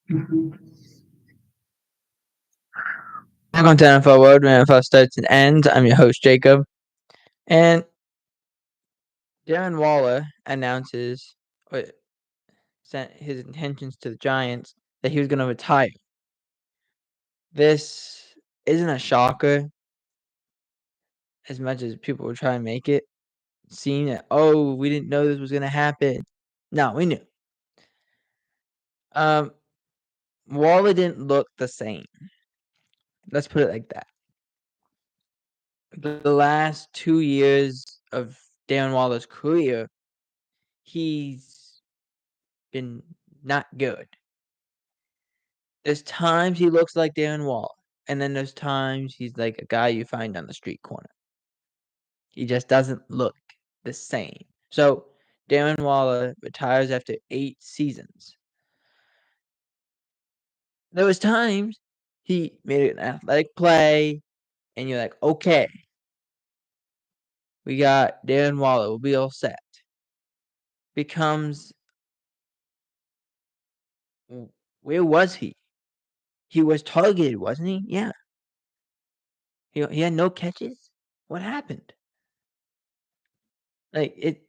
Welcome to NFL World, where NFL starts and ends. I'm your host, Jacob. And Darren Waller announces or sent his intentions to the Giants that he was going to retire. This isn't a shocker as much as people were trying to make it seem that, oh, we didn't know this was going to happen. No, we knew. Waller didn't look the same. Let's put it like that. The last 2 years of Darren Waller's career, he's been not good. There's times he looks like Darren Waller, and then there's times he's like a guy you find on the street corner. He just doesn't look the same. So Darren Waller retires after 8 seasons. There was times he made an athletic play, and you're like, okay, we got Darren Waller, we'll be all set. Becomes, where was he? He was targeted, wasn't he? Yeah. He had no catches? What happened? Like,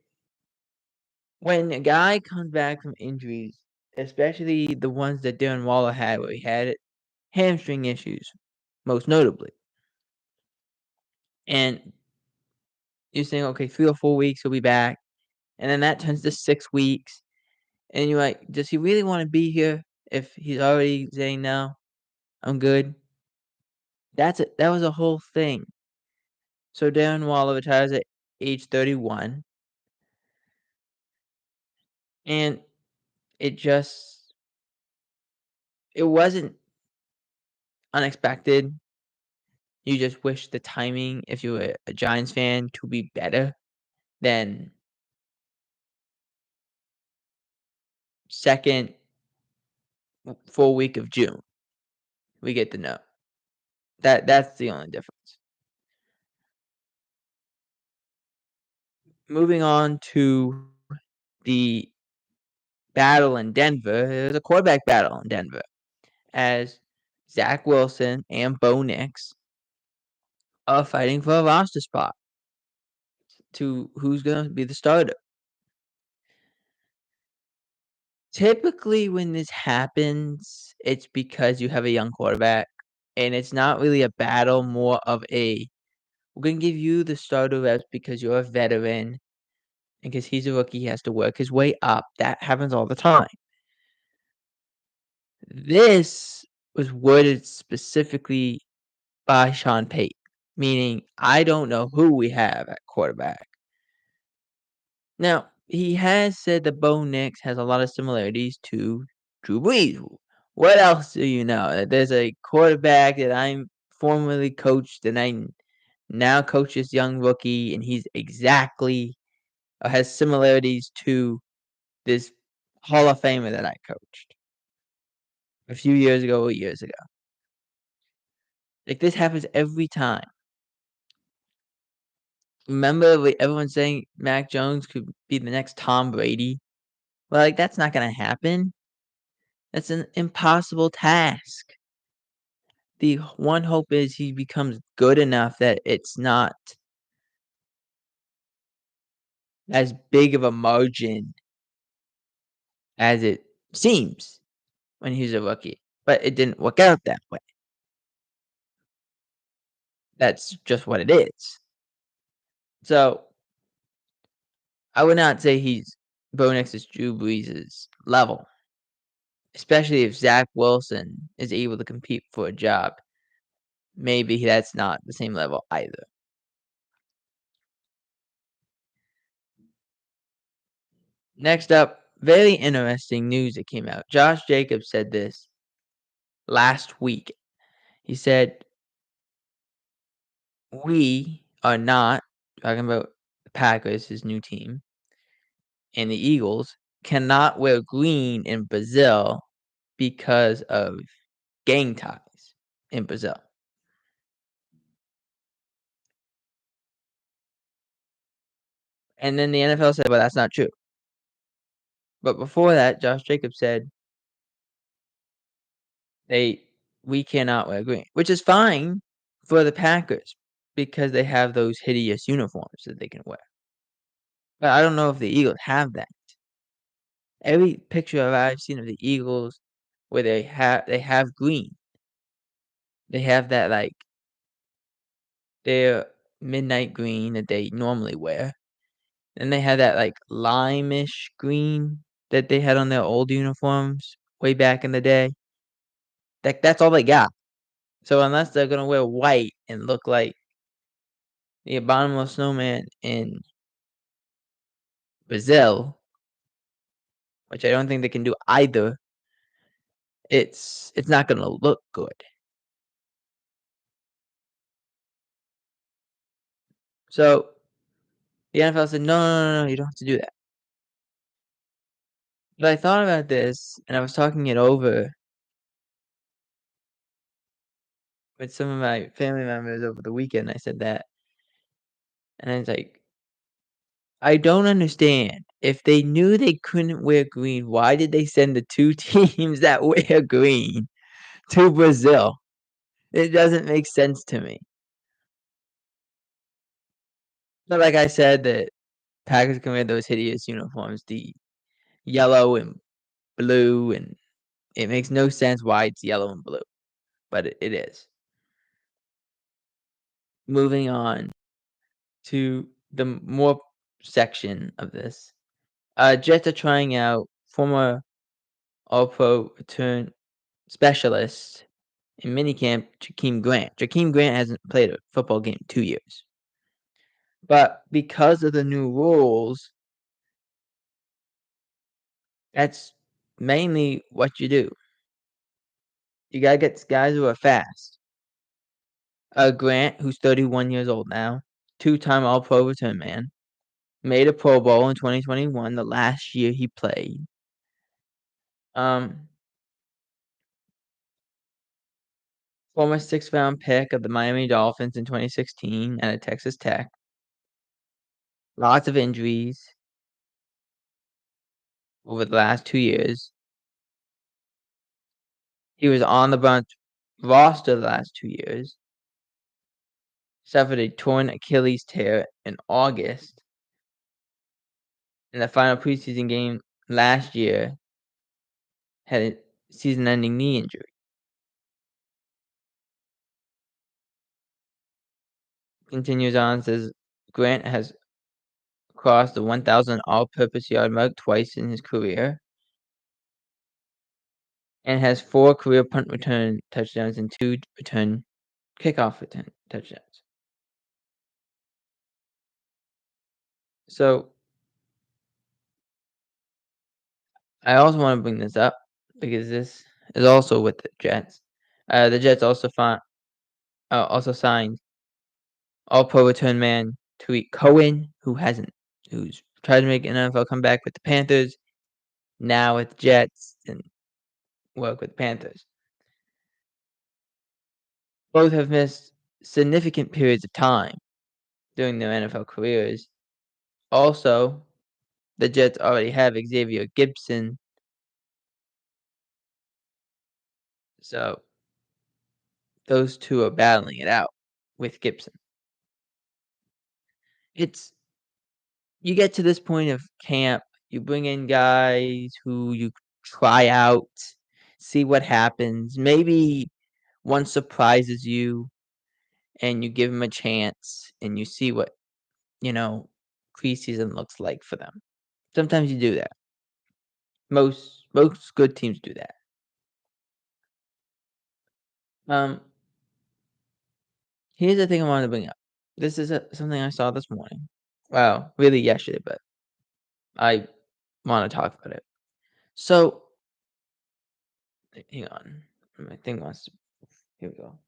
when a guy comes back from injuries, especially the ones that Darren Waller had, where he had hamstring issues, most notably, and you're saying, okay, 3 or 4 weeks he'll be back, and then that turns to 6 weeks, and you're like, does he really want to be here if he's already saying no, I'm good? That was a whole thing. So Darren Waller retires at age 31, and it wasn't unexpected. You just wish the timing, if you were a Giants fan, to be better than second full week of June. We get to know. That's the only difference. Moving on to the battle in Denver. There's a quarterback battle in Denver as Zach Wilson and Bo Nix are fighting for a roster spot to who's going to be the starter. Typically, when this happens, it's because you have a young quarterback, and it's not really a battle, more of a, we're going to give you the starter reps because you're a veteran, and because he's a rookie, he has to work his way up. That happens all the time. This was worded specifically by Sean Payton, meaning I don't know who we have at quarterback. Now, he has said that Bo Nix has a lot of similarities to Drew Brees. What else do you know? That there's a quarterback that I'm formerly coached and I now coach this young rookie, and he's exactly has similarities to this Hall of Famer that I coached a few years ago or years ago. Like, this happens every time. Remember everyone saying Mac Jones could be the next Tom Brady? Well, like, that's not gonna happen. That's an impossible task. The one hope is he becomes good enough that it's not as big of a margin as it seems when he's a rookie, but it didn't work out that way. That's just what it is. So, I would not say he's Bo Nix is Drew Brees' level, especially if Zach Wilson is able to compete for a job. Maybe that's not the same level either. Next up, very interesting news that came out. Josh Jacobs said this last week. He said, we are not, talking about the Packers, his new team, and the Eagles, cannot wear green in Brazil because of gang ties in Brazil. And then the NFL said, well, that's not true. But before that, Josh Jacobs said, They we cannot wear green, which is fine for the Packers because they have those hideous uniforms that they can wear. But I don't know if the Eagles have that. Every picture I've seen of the Eagles where they have green. They have that, like, their midnight green that they normally wear, and they had that, like, lime-ish green that they had on their old uniforms way back in the day. That's all they got. So unless they're gonna wear white and look like the abominable snowman in Brazil, which I don't think they can do either, it's not gonna look good. So the NFL said, "No, no, no, no, you don't have to do that." But I thought about this, and I was talking it over with some of my family members over the weekend. I said that, and I was like, I don't understand. If they knew they couldn't wear green, why did they send the 2 teams that wear green to Brazil? It doesn't make sense to me. But like I said, the Packers can wear those hideous uniforms, the yellow and blue, and it makes no sense why it's yellow and blue, but it is. Moving on to the more section of this. Jets are trying out former All-Pro return specialist in minicamp, Jakeem Grant. Jakeem Grant hasn't played a football game in 2 years. But because of the new rules, that's mainly what you do. You gotta get guys who are fast. Grant, who's 31 years old now, two-time All-Pro return man, made a Pro Bowl in 2021, the last year he played. Um, Former sixth-round pick of the Miami Dolphins in 2016 and at Texas Tech. Lots of injuries over the last 2 years. He was on the Browns roster the last 2 years. Suffered a torn Achilles tear in August. In the final preseason game last year, had a season-ending knee injury. Continues on, says Grant has crossed the 1,000 all-purpose yard mark twice in his career and has 4 career punt return touchdowns and 2 return kickoff return touchdowns. So I also want to bring this up because this is also with the Jets. The Jets also signed All-Pro return man Tariq Cohen, who's tried to make an NFL comeback with the Panthers, now with the Jets and work with the Panthers. Both have missed significant periods of time during their NFL careers. Also, the Jets already have Xavier Gibson, so those 2 are battling it out with Gibson. It's You get to this point of camp, you bring in guys who you try out, see what happens. Maybe one surprises you and you give them a chance and you see what, you know, preseason looks like for them. Sometimes you do that. Most good teams do that. Um, Here's the thing I wanted to bring up. This is something I saw this morning. Well, really yesterday, but I want to talk about it. So, hang on. My thing wants to. Here we go.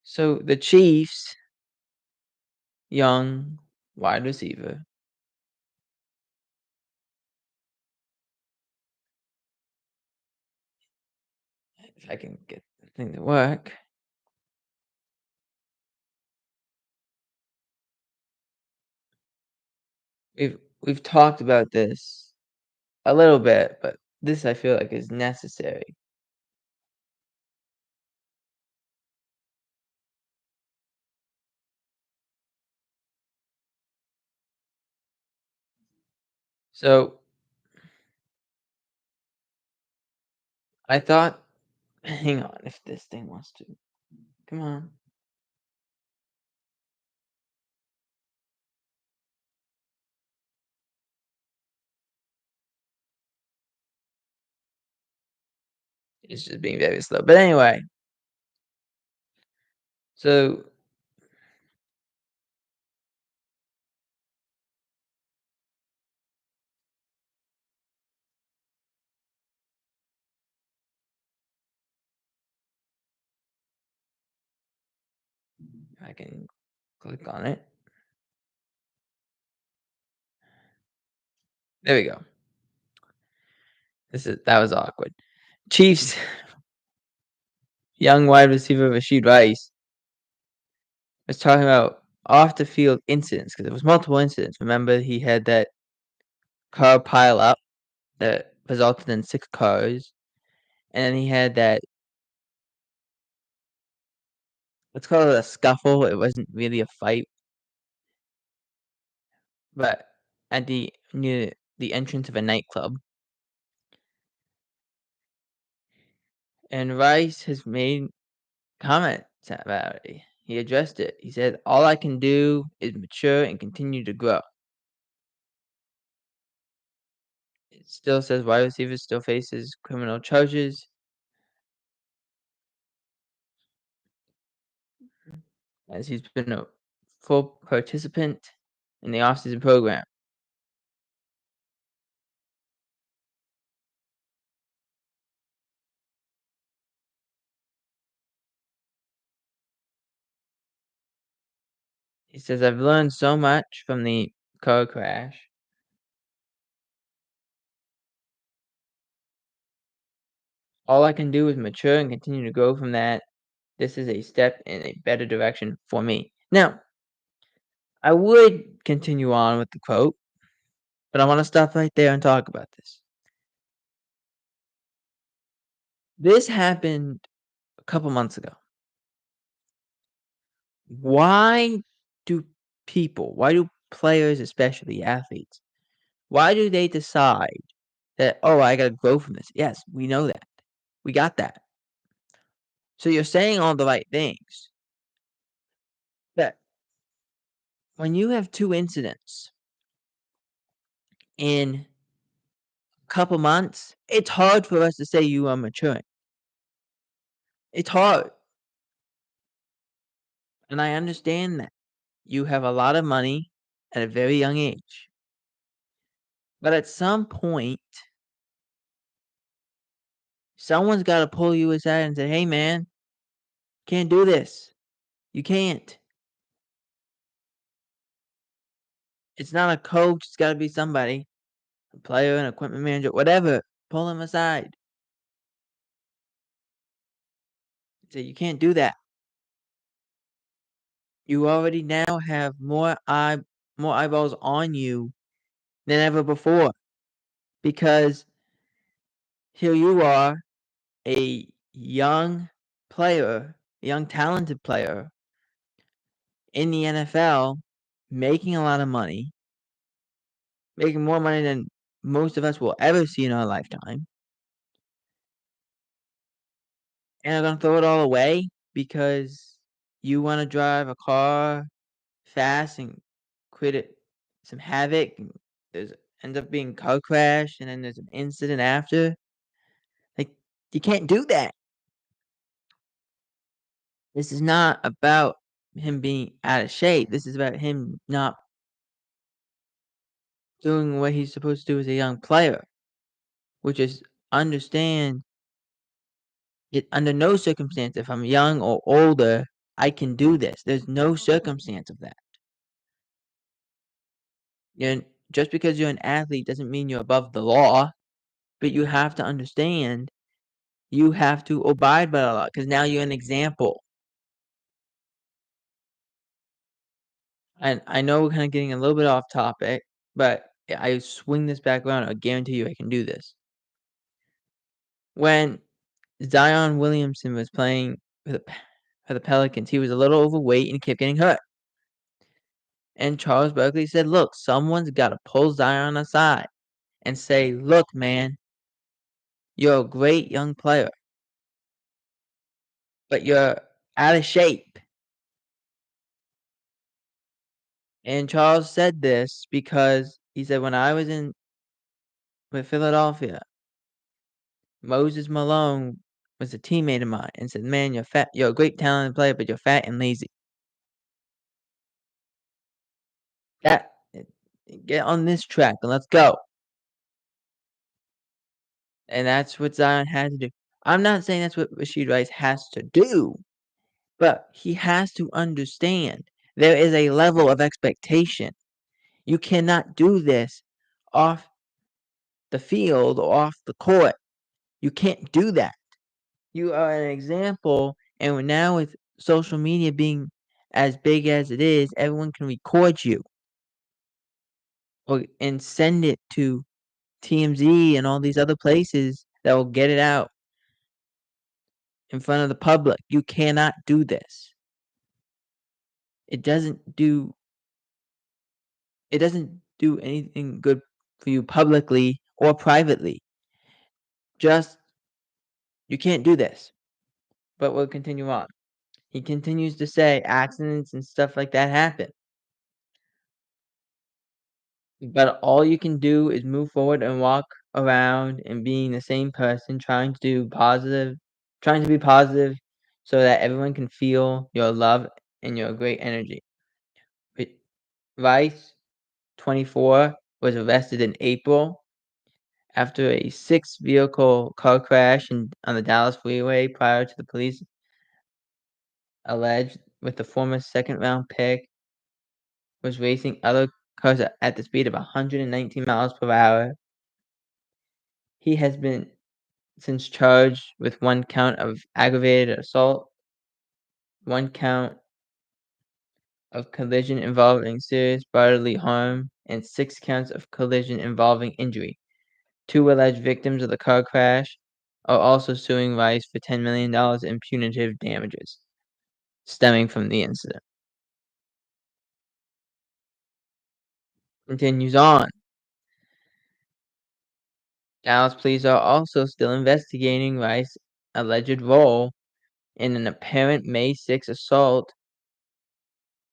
So the Chiefs, young wide receiver, if I can get the thing to work. We've talked about this a little bit, but this I feel like is necessary. So, I thought hang on if this thing wants to come on. It's just being very slow. But anyway, so I can click on it. There we go. That was awkward. Chiefs young wide receiver Rashid Rice was talking about off the field incidents because there was multiple incidents. Remember, he had that car pile up that resulted in 6 cars, and then he had that, let's call it a scuffle. It wasn't really a fight, but at near the entrance of a nightclub. And Rice has made comments about it. He addressed it. He said, "All I can do is mature and continue to grow." It still says wide receiver still faces criminal charges as he's been a full participant in the offseason program. He says, "I've learned so much from the car crash. All I can do is mature and continue to grow from that. This is a step in a better direction for me." Now, I would continue on with the quote, but I want to stop right there and talk about this. This happened a couple months ago. Why do why do players, especially athletes, why do they decide that, "Oh, I gotta grow from this"? Yes, we know that. We got that. So you're saying all the right things. But when you have 2 incidents in a couple months, it's hard for us to say you are maturing. It's hard, and I understand that. You have a lot of money at a very young age. But at some point, someone's gotta pull you aside and say, "Hey, man, can't do this. You can't." It's not a coach, it's gotta be somebody, a player, an equipment manager, whatever. Pull him aside. Say, "You can't do that. You already now have more eyeballs on you than ever before, because here you are, a young player, a young talented player in the NFL, making a lot of money, making more money than most of us will ever see in our lifetime, and are gonna throw it all away because you wanna drive a car fast and create some havoc, and there's ends up being car crash, and then there's an incident after. Like, you can't do that. This is not about him being out of shape. This is about him not doing what he's supposed to do as a young player, which is understand it under no circumstance, if I'm young or older, I can do this. There's no circumstance of that. And just because you're an athlete doesn't mean you're above the law, but you have to understand you have to abide by the law because now you're an example. And I know we're kinda getting a little bit off topic, but I swing this back around, I guarantee you I can do this. When Zion Williamson was playing for the Pelicans, he was a little overweight and kept getting hurt. And Charles Barkley said, "Look, someone's gotta pull Zion aside and say, 'Look, man, you're a great young player, but you're out of shape.'" And Charles said this because he said, "When I was in with Philadelphia, Moses Malone was a teammate of mine and said, 'Man, you're fat. You're a great talented player, but you're fat and lazy. That get on this track and let's go.'" And that's what Zion had to do. I'm not saying that's what Rashid Rice has to do, but he has to understand there is a level of expectation. You cannot do this off the field or off the court. You can't do that. You are an example, and now with social media being as big as it is, everyone can record you or and send it to TMZ and all these other places that will get it out in front of the public. You cannot do this. It doesn't do it doesn't do anything good for you publicly or privately. Just you can't do this. But we'll continue on. He continues to say accidents and stuff like that happen. But all you can do is move forward and walk around and being the same person, trying to be positive so that everyone can feel your love and your great energy. Ri Rice, 24, was arrested in April after a six-vehicle car crash on the Dallas freeway prior to the police alleged with the former second-round pick was racing other cars at the speed of 119 miles per hour. He has been since charged with one count of aggravated assault, one count of collision involving serious bodily harm, and 6 counts of collision involving injury. 2 alleged victims of the car crash are also suing Rice for $10 million in punitive damages stemming from the incident. Continues on. Dallas police are also still investigating Rice's alleged role in an apparent May 6 assault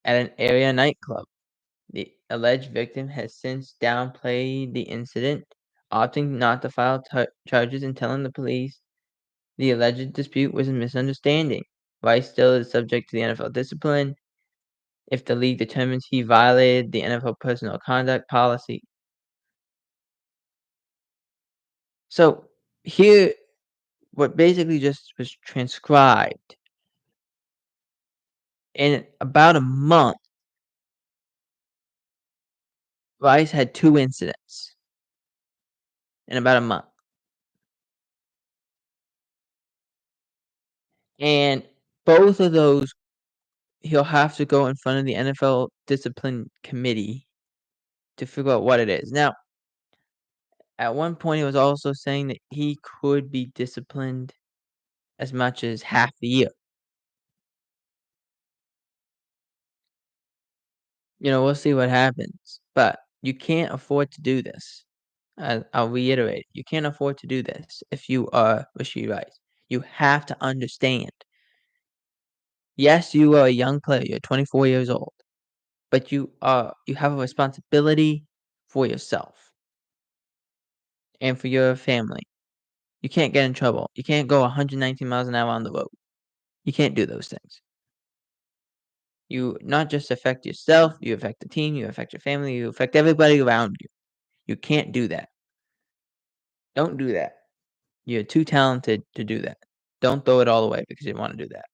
at an area nightclub. The alleged victim has since downplayed the incident, opting not to file charges and telling the police the alleged dispute was a misunderstanding. Rice still is subject to the NFL discipline if the league determines he violated the NFL personnel conduct policy. So here, what basically just was transcribed in about a month, Rice had 2 incidents in about a month. And both of those, he'll have to go in front of the NFL discipline committee to figure out what it is. Now, at one point, he was also saying that he could be disciplined as much as half the year. We'll see what happens, but you can't afford to do this. I'll reiterate, you can't afford to do this if you are Rashid Rice. You have to understand. Yes, you are a young player. You're 24 years old, but you have a responsibility for yourself and for your family. You can't get in trouble. You can't go 119 miles an hour on the road. You can't do those things. You not just affect yourself, you affect the team, you affect your family, you affect everybody around you. You can't do that. Don't do that. You're too talented to do that. Don't throw it all away because you want to do that.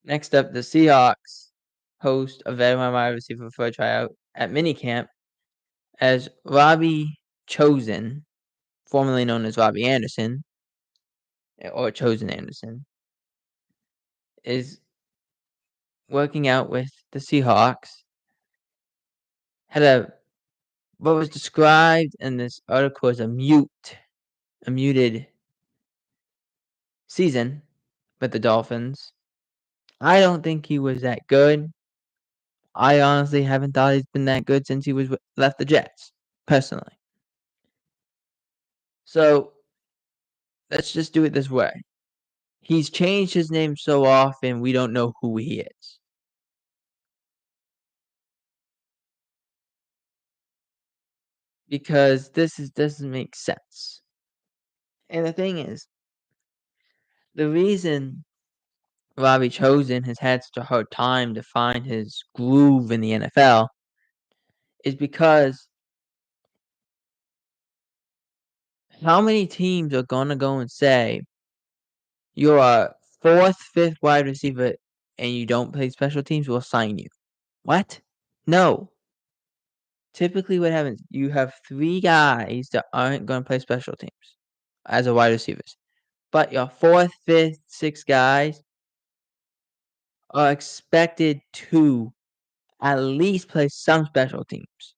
Next up, the Seahawks host a veteran wide receiver for a tryout at minicamp as Robbie Chosen, formerly known as Robbie Anderson, or Chosen Anderson, is working out with the Seahawks. Had a what was described in this article as a muted season with the Dolphins. I don't think he was that good. I honestly haven't thought he's been that good since he was left the Jets, personally. So let's just do it this way. He's changed his name so often we don't know who he is. Because this doesn't make sense. And the thing is, the reason Robbie Chosen has had such a hard time to find his groove in the NFL is because how many teams are gonna go and say you're a fourth, fifth wide receiver and you don't play special teams, we'll sign you. What? No. Typically what happens, you have 3 guys that aren't gonna play special teams as a wide receivers. But your fourth, fifth, sixth guys are expected to at least play some special teams.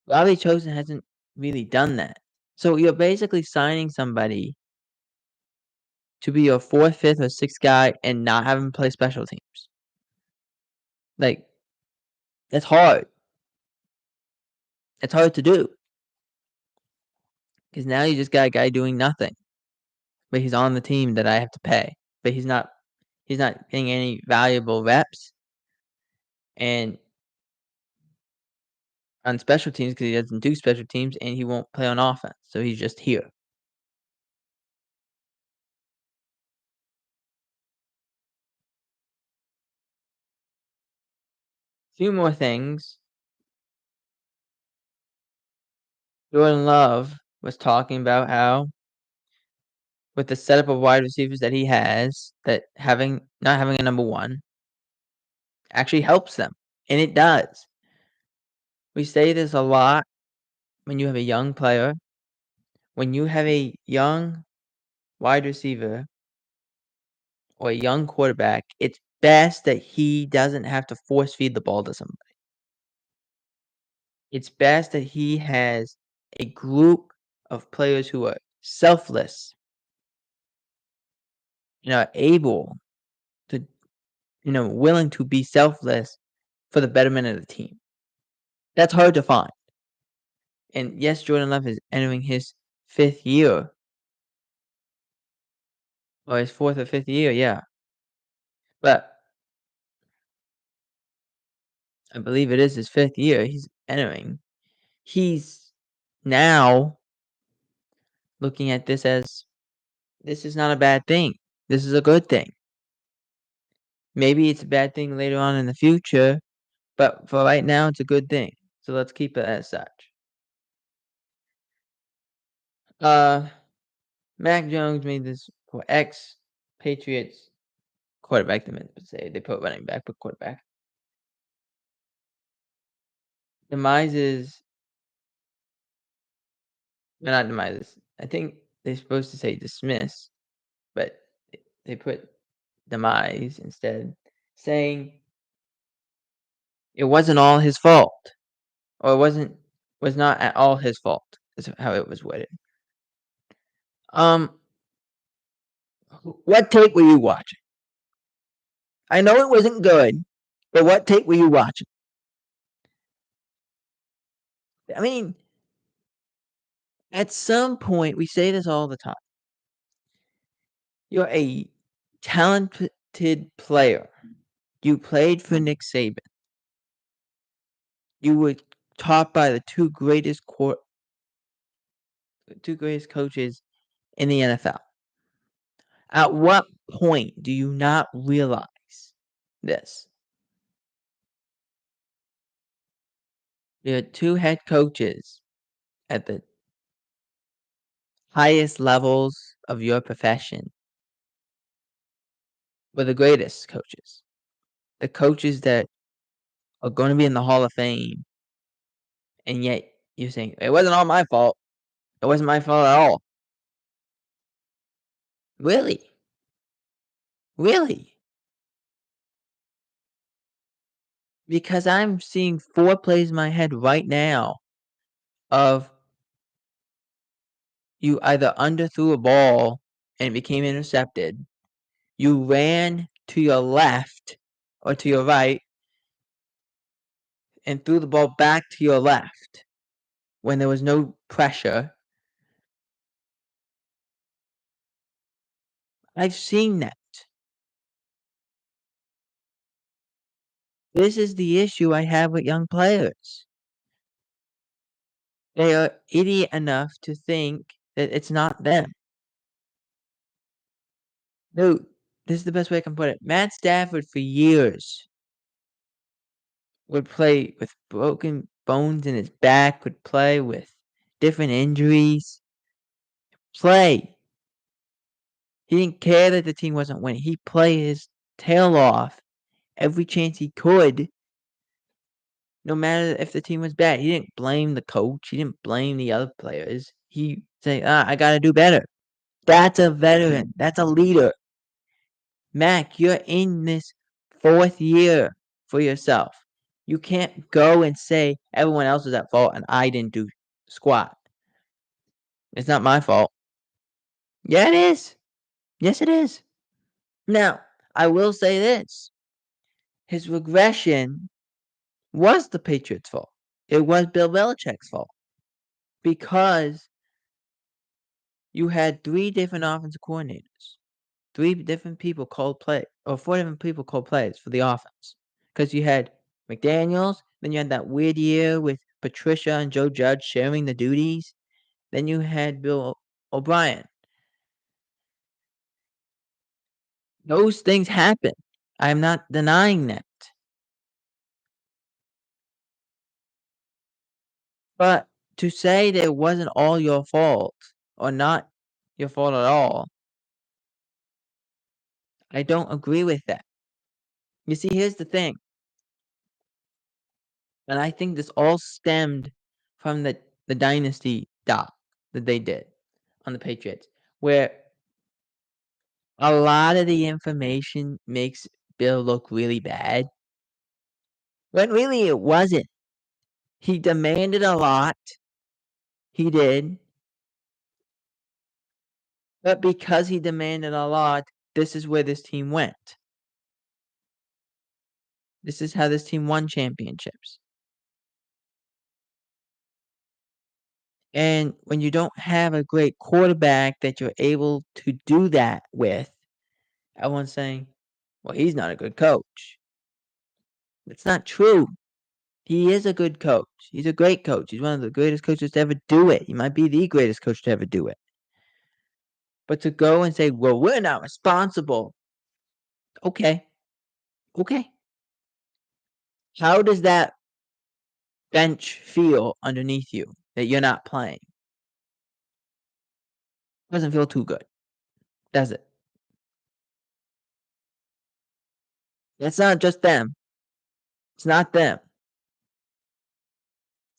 Robbie Chosen hasn't really done that. So you're basically signing somebody to be your fourth, fifth, or sixth guy and not have him play special teams. Like, that's hard. It's hard to do. Because now you just got a guy doing nothing. But he's on the team that I have to pay. But he's not getting any valuable reps. And on special teams, because he doesn't do special teams, and he won't play on offense. So he's just here. Few more things. Jordan Love was talking about how with the setup of wide receivers that he has, that not having a number 1 actually helps them, and it does. We say this a lot when you have a young player. When you have a young wide receiver or a young quarterback, it's best that he doesn't have to force feed the ball to somebody. It's best that he has a group of players who are selfless, able to, willing to be selfless for the betterment of the team. That's hard to find. And yes, Jordan Love is entering his 5th year. Or his 4th or 5th year, yeah. But I believe it is his 5th year he's entering. He's now looking at this as, this is not a bad thing. This is a good thing. Maybe it's a bad thing later on in the future, but for right now, it's a good thing. So let's keep it as such. Mac Jones made this for ex-Patriots quarterback. They meant to say they put running back, but quarterback. Demises, well, not demises. I think they're supposed to say dismiss, but they put demise instead, saying it wasn't all his fault, or was not at all his fault. Is how it was worded. What tape were you watching? I know it wasn't good, but what tape were you watching? I mean, at some point, we say this all the time. You're a talented player. You played for Nick Saban. You were taught by the two greatest coaches in the NFL. At what point do you not realize this? There are 2 head coaches at the highest levels of your profession were the greatest coaches. The coaches that are gonna be in the Hall of Fame, and yet you're saying, "It wasn't all my fault. It wasn't my fault at all." Really? Really? Because I'm seeing 4 plays in my head right now of you either underthrew a ball and it became intercepted, you ran to your left or to your right and threw the ball back to your left when there was no pressure. I've seen that. This is the issue I have with young players. They are idiot enough to think that it's not them. Dude, this is the best way I can put it. Matt Stafford for years would play with broken bones in his back, would play with different injuries. Play. He didn't care that the team wasn't winning. He played his tail off every chance he could, no matter if the team was bad. He didn't blame the coach. He didn't blame the other players. He said, I got to do better. That's a veteran. That's a leader. Mac, you're in this 4th year for yourself. You can't go and say everyone else is at fault and I didn't do squat. It's not my fault. Yeah, it is. Yes, it is. Now, I will say this. His regression was the Patriots' fault. It was Bill Belichick's fault. Because you had 3 different offensive coordinators. 3 different people called play or 4 different people called plays for the offense. Because you had McDaniels, then you had that weird year with Patricia and Joe Judge sharing the duties. Then you had Bill O'Brien. Those things happen. I'm not denying that. But to say that it wasn't all your fault or not your fault at all, I don't agree with that. You see, here's the thing. And I think this all stemmed from the dynasty doc that they did on the Patriots, where a lot of the information makes Bill look really bad, when really it wasn't. He demanded a lot. He did. But because he demanded a lot, this is where this team went. This is how this team won championships. And when you don't have a great quarterback that you're able to do that with, everyone's saying, well, he's not a good coach. That's not true. He is a good coach. He's a great coach. He's one of the greatest coaches to ever do it. He might be the greatest coach to ever do it. But to go and say, well, we're not responsible. Okay. Okay. How does that bench feel underneath you that you're not playing? Doesn't feel too good, does it? It's not just them. It's not them.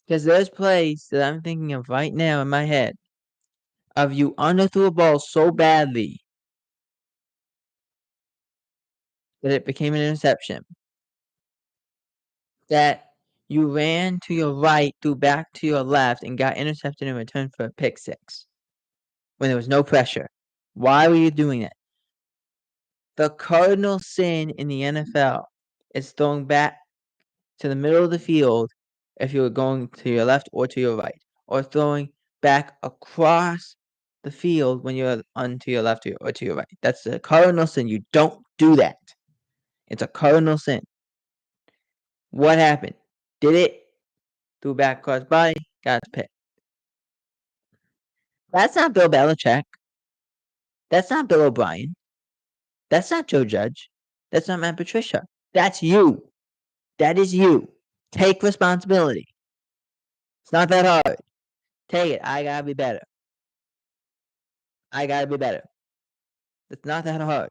Because there's plays that I'm thinking of right now in my head of you underthrew a ball so badly that it became an interception. That you ran to your right, threw back to your left, and got intercepted in return for a pick six when there was no pressure. Why were you doing that? The cardinal sin in the NFL is throwing back to the middle of the field if you were going to your left or to your right, or throwing back across the field when you're on to your left or to your right. That's a cardinal sin. You don't do that. It's a cardinal sin. What happened? Did it? Threw back across body, got picked. That's not Bill Belichick. That's not Bill O'Brien. That's not Joe Judge. That's not Matt Patricia. That's you. That is you. Take responsibility. It's not that hard. Take it. I gotta be better. I gotta be better. It's not that hard.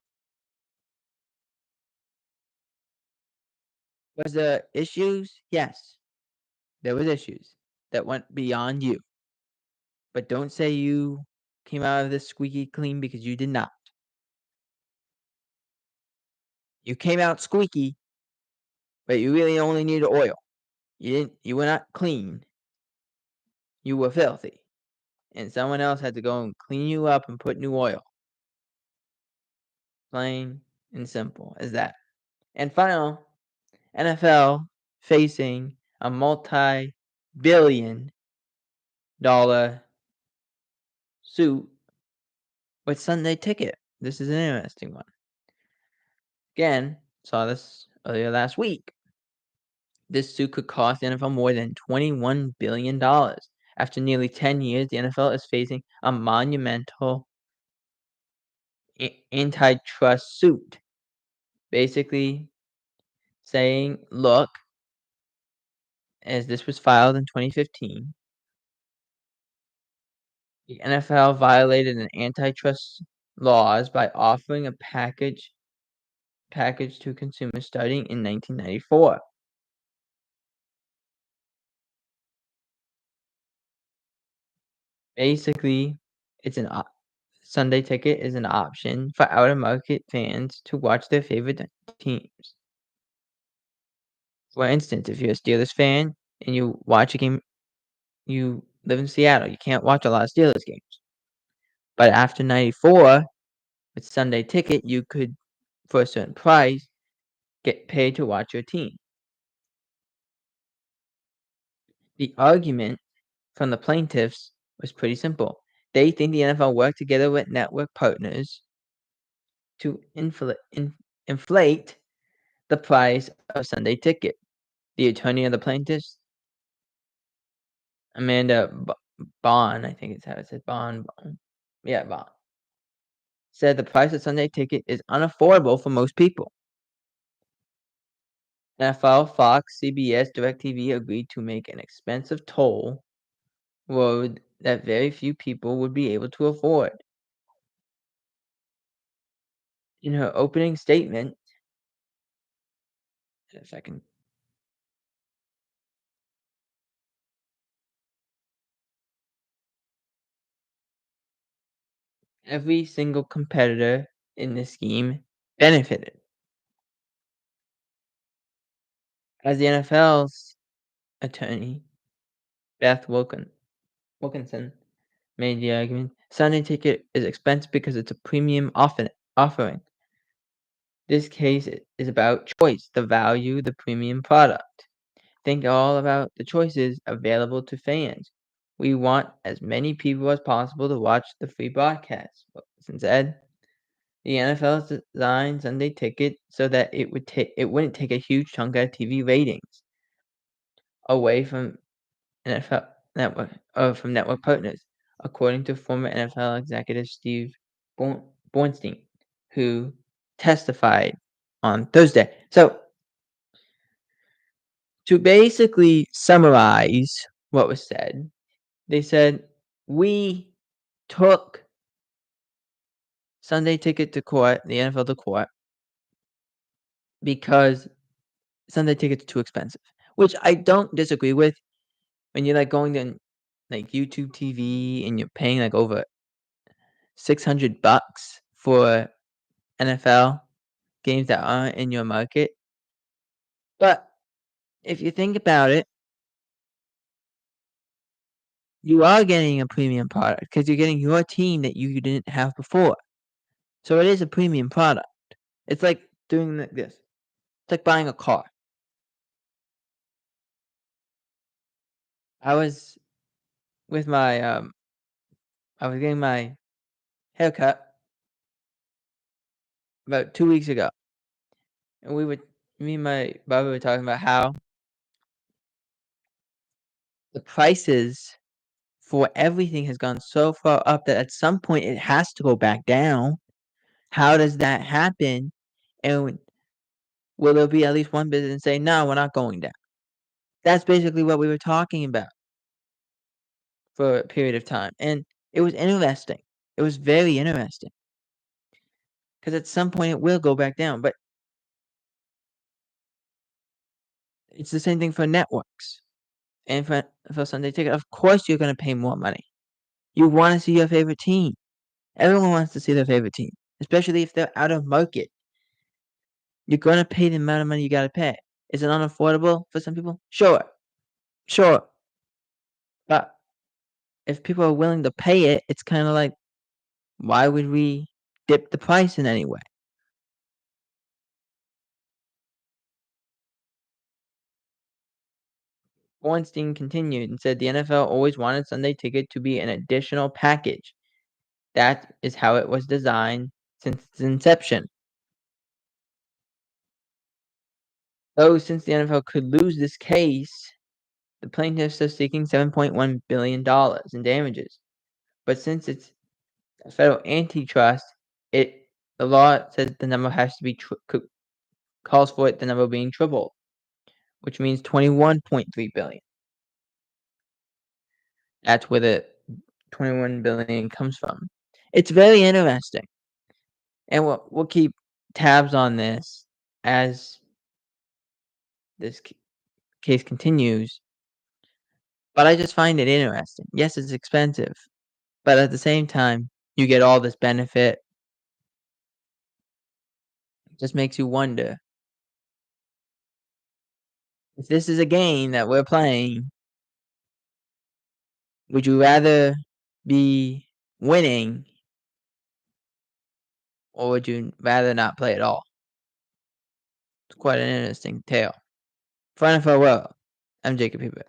Was there issues? Yes. There was issues that went beyond you. But don't say you came out of this squeaky clean because you did not. You came out squeaky. but you really only needed oil. You were not clean. You were filthy. And someone else had to go and clean you up and put new oil. Plain and simple as that. And final, NFL facing a multi-billion-dollar suit with Sunday Ticket. This is an interesting one. Again, saw this earlier last week. This suit could cost the NFL more than $21 billion. After nearly 10 years, the NFL is facing a monumental antitrust suit. Basically saying, look, as this was filed in 2015, the NFL violated an antitrust laws by offering a package to consumers starting in 1994. Basically, it's an Sunday Ticket is an option for out-of-market fans to watch their favorite teams. For instance, if you're a Steelers fan and you watch a game, you live in Seattle, you can't watch a lot of Steelers games. But after '94, with Sunday Ticket, you could, for a certain price, get paid to watch your team. The argument from the plaintiffs was pretty simple. They think the NFL worked together with network partners to inflate the price of Sunday Ticket. The attorney of the plaintiffs, Amanda Bond, I think it's how it said, Bond. Yeah, Bond, said the price of Sunday Ticket is unaffordable for most people. NFL, Fox, CBS, DirecTV agreed to make an expensive toll road that very few people would be able to afford. In her opening statement, if I can, every single competitor in the scheme benefited. As the NFL's attorney, Beth Wilkinson, made the argument, Sunday Ticket is expensive because it's a premium offering. This case is about choice, the value, the premium product. Think all about the choices available to fans. We want as many people as possible to watch the free broadcast. Wilkinson said. The NFL has designed Sunday Ticket so that it wouldn't take a huge chunk of TV ratings away from NFL from network partners, according to former NFL executive Steve Bornstein, who testified on Thursday. So, to basically summarize what was said, they said, we took Sunday Ticket to court, the NFL to court, because Sunday Ticket's too expensive, which I don't disagree with. When you're, like, going to, like, YouTube TV and you're paying, like, over $600 for NFL games that aren't in your market. But if you think about it, you are getting a premium product because you're getting your team that you didn't have before. So it is a premium product. It's like doing like this. It's like buying a car. I was with my I was getting my haircut about 2 weeks ago, and me and my barber were talking about how the prices for everything has gone so far up that at some point it has to go back down. How does that happen? And will there be at least one business say, "No, we're not going down"? That's basically what we were talking about for a period of time, and it was interesting. It was very interesting because at some point it will go back down, but it's the same thing for networks and for Sunday Ticket. Of course, you're gonna pay more money. You wanna see your favorite team. Everyone wants to see their favorite team, especially if they're out of market. You're gonna pay the amount of money you gotta pay. Is it unaffordable for some people? Sure, sure. But if people are willing to pay it, it's kinda like, why would we dip the price in any way? Ornstein continued and said the NFL always wanted Sunday Ticket to be an additional package. That is how it was designed since its inception. Though since the NFL could lose this case, the plaintiffs are seeking $7.1 billion in damages. But since it's a federal antitrust, it the law says the number has to be calls for it the number being tripled, which means 21.3 billion. That's where the 21 billion comes from. It's very interesting, and we'll keep tabs on this as this case continues. But I just find it interesting. Yes, it's expensive, but at the same time, you get all this benefit. It just makes you wonder if this is a game that we're playing. Would you rather be winning, or would you rather not play at all? It's quite an interesting tale. For NFL World, I'm Jacob Hubert.